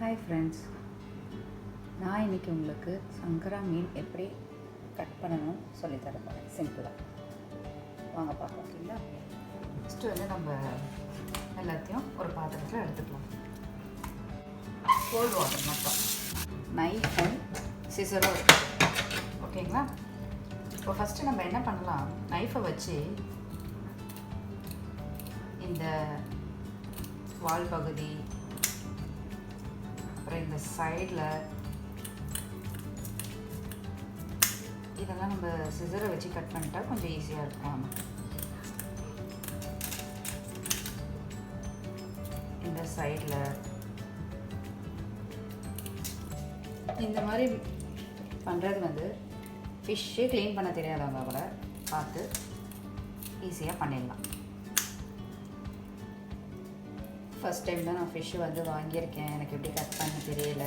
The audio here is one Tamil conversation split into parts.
ஹாய் ஃப்ரெண்ட்ஸ், நான் இன்றைக்கி உங்களுக்கு சங்கரா மீன் எப்படி கட் பண்ணணும் சொல்லித்தர போகிறேன். சிம்பிளாக வாங்க பார்க்கலாம். ஓகேங்களா? ஃபஸ்ட்டு வந்து நம்ம எல்லாத்தையும் ஒரு பாத்திரத்தில் எடுத்துக்கலாம். கோல்டு வாட்டர் மட்டும், நைஃபும் சிசரும் இருக்குது. ஓகேங்களா? இப்போ ஃபஸ்ட்டு நம்ம என்ன பண்ணலாம், நைஃபை வச்சு இந்த வால் பகுதி, அப்புறம் இந்த சைடில் இதெல்லாம் நம்ம சிசரை வச்சு கட் பண்ணிட்டா கொஞ்சம் ஈஸியாக இருக்கும். இந்த சைடில் இந்த மாதிரி பண்ணுறது வந்து ஃபிஷ்ஷு க்ளீன் பண்ண தெரியாதவங்க கூட பார்த்து ஈஸியாக பண்ணிடலாம். ஃபஸ்ட் டைம் தான் நான் ஃபிஷ்ஷு வந்து வாங்கியிருக்கேன், எனக்கு எப்படி கட் பண்ண தெரியல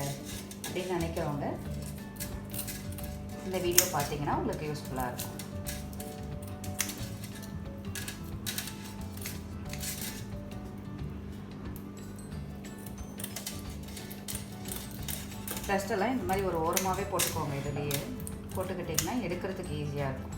அப்படின்னு நினைக்கிறவங்க இந்த வீடியோ பார்த்தீங்கன்னா உங்களுக்கு யூஸ்ஃபுல்லாக இருக்கும். டஸ்ட்டெல்லாம் இந்த மாதிரி ஒரு ஓரமாகவே போட்டுக்கோங்க. இதுலேயே போட்டுக்கிட்டிங்கன்னா எடுக்கிறதுக்கு ஈஸியாக இருக்கும்.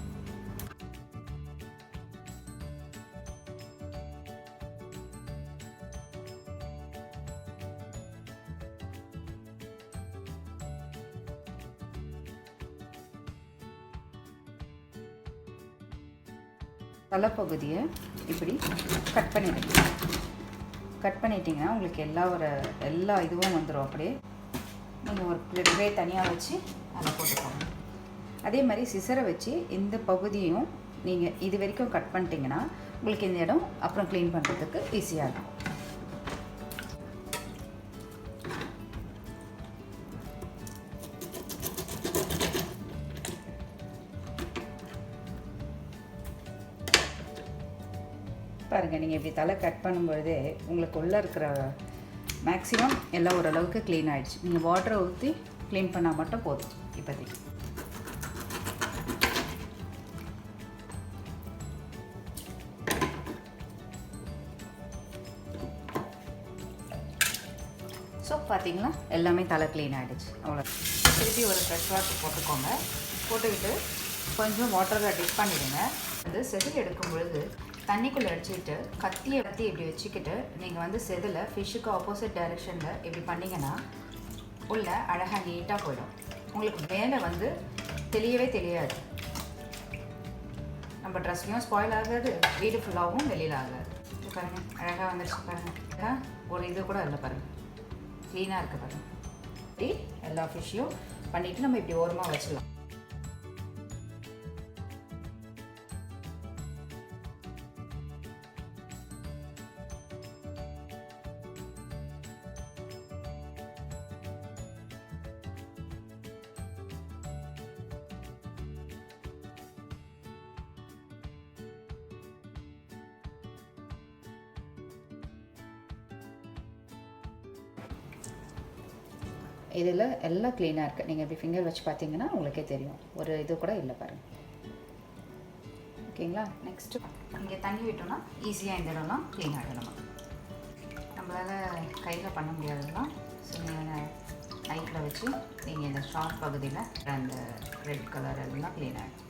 தலைப்பகுதியை இப்படி கட் பண்ணிட்டீங்கன்னா உங்களுக்கு எல்லா இதுவும் வந்துடும். அப்படியே நீங்கள் ஒரு ட்ரே தனியாக வச்சு அதை போட்டுக்கோங்க. அதே மாதிரி சிசரை வச்சு இந்த பகுதியும் நீங்கள் இது வரைக்கும் கட் பண்ணிட்டீங்கன்னா உங்களுக்கு இந்த இடம் அப்புறம் க்ளீன் பண்ணுறதுக்கு ஈஸியாக இருக்கும். பாருங்கள், நீங்கள் இப்படி தலை கட் பண்ணும்பொழுதே உங்களுக்கு உள்ளே இருக்கிற மேக்ஸிமம் எல்லாம் ஓரளவுக்கு க்ளீன் ஆகிடுச்சு. நீங்கள் வாட்டரை ஊற்றி க்ளீன் பண்ணால் மட்டும் போதும். இப்போதைக்கு ஸோ பார்த்தீங்களா, எல்லாமே தலை க்ளீன் ஆகிடுச்சு. அவ்வளோ. திருப்பி ஒரு ஃப்ரெஷ் வாட்டர் போட்டுக்கோங்க. போட்டுக்கிட்டு கொஞ்சம் வாட்டரில் டிப் பண்ணிவிடுங்க. அது செதில் எடுக்கும் பொழுது தண்ணிக்குள்ளே அடிச்சுக்கிட்டு கத்தி இப்படி வச்சுக்கிட்டு நீங்கள் வந்து செதில் ஃபிஷ்ஷுக்கு ஆப்போசிட் டைரெக்ஷனில் இப்படி பண்ணிங்கன்னா உள்ள அழகாக நீட்டாக போயிடும். உங்களுக்கு மேலே வந்து தெரியவே தெரியாது. நம்ம ட்ரெஸ்லையும் ஸ்பாயில் ஆகாது, வீடு ஃபுல்லாகவும் வெளியில் ஆகாது. பாருங்கள், அழகாக வந்துடுச்சு. பாருங்கள், ஒரு இது கூட இல்லை. பாருங்கள், க்ளீனாக இருக்குது. பாருங்கள், இப்படி எல்லா ஃபிஷ்ஷையும் பண்ணிவிட்டு நம்ம இப்படி ஓரமாக வச்சிடலாம். இதில் எல்லாம் க்ளீனாக இருக்குது. நீங்கள் இப்படி ஃபிங்கர் வச்சு பார்த்தீங்கன்னா உங்களுக்கே தெரியும், ஒரு இது கூட இல்லை. பாருங்கள். ஓகேங்களா? நெக்ஸ்ட்டு இங்கே தண்ணி விட்டோம்னா ஈஸியாக இந்த இடம்லாம் க்ளீன் ஆகிடும். நம்மளால் கையில் பண்ண முடியாதுலாம். ஸோ நீங்கள் நைட்டில் வச்சு நீங்கள் இந்த ஷார்ப் பகுதியில் அந்த ரெட் கலர் எல்லாம் க்ளீன் ஆகிடும்.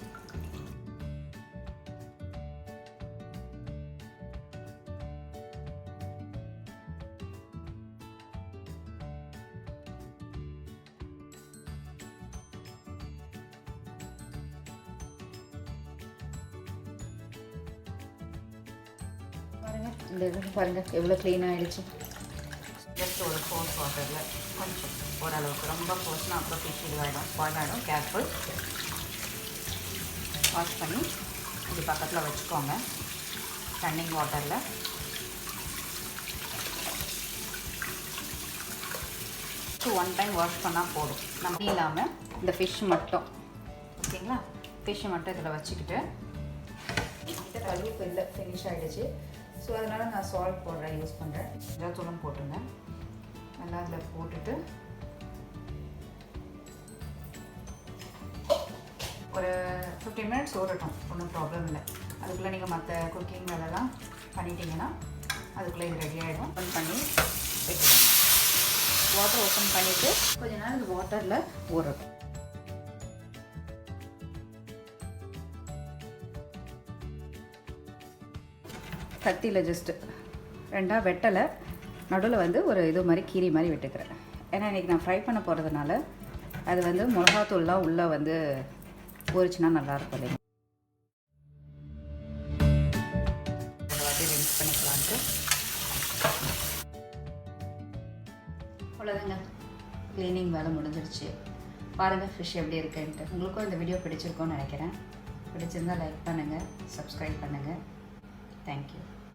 இந்த இது பாருங்கள் எவ்வளோ க்ளீன் ஆகிடுச்சு. ஜஸ்ட் ஒரு ஃபோர்ஸ் வாட்டரில் கொஞ்சம் ஓரளவுக்கு, ரொம்ப ஃபோர்ஸ்னால் அப்புறம் ஃபிஷ் இதுவாகிடும், ஸ்பாயில் ஆகிடும். கேர்ஃபுல். வாஷ் பண்ணி இப்படி பக்கத்தில் வச்சுக்கோங்க. ரன்னிங் வாட்டரில் ஒன் டைம் வாஷ் பண்ணால் போதும். நம்ம இல்லாமல் இந்த ஃபிஷ் மட்டும். ஓகேங்களா? ஃபிஷ்ஷை மட்டும் இதில் வச்சுக்கிட்டு இந்த கழுவு இல்லை, ஃபினிஷ் ஆகிடுச்சு. ஸோ அதனால் நான் சால்ட் பவுடரை யூஸ் பண்ணுறேன். மிளகாத்தூளும் போட்டுருங்க. நல்லா அதில் போட்டுட்டு ஒரு 15 மினிட்ஸ் ஊறட்டும், ஒன்றும் ப்ராப்ளம் இல்லை. அதுக்குள்ளே நீங்கள் மற்ற குக்கிங் வேலைலாம் பண்ணிட்டீங்கன்னா அதுக்குள்ளே இது ரெடி ஆகிடும். பண்ணி வைக்கணும். வாட்டர் ஓப்பன் பண்ணிவிட்டு கொஞ்ச நேரம் இந்த வாட்டரில் ஊறும். கத்தியில் ஜஸ்ட்டு 2 வெட்டலை, நடுவில் வந்து ஒரு இது மாதிரி கீரி மாதிரி விட்டுக்கிறேன். ஏன்னா இன்றைக்கி நான் ஃப்ரை பண்ண போகிறதுனால அது வந்து மிளகாத்தூள்லாம் உள்ளே வந்து ஊறிச்சுன்னா நல்லாயிருக்கும் இல்லைங்க. ஒரு வாட்டி ரின்ஸ் பண்ணிக்கலான்ட்டு அவ்வளோதாங்க, க்ளீனிங் வேலை முடிஞ்சிருச்சு. பாருங்கள் ஃபிஷ் எப்படி இருக்குன்ட்டு. உங்களுக்கும் இந்த வீடியோ பிடிச்சிருக்கோன்னு நினைக்கிறேன். பிடிச்சிருந்தால் லைக் பண்ணுங்கள், சப்ஸ்கிரைப் பண்ணுங்கள். தேங்க்யூ.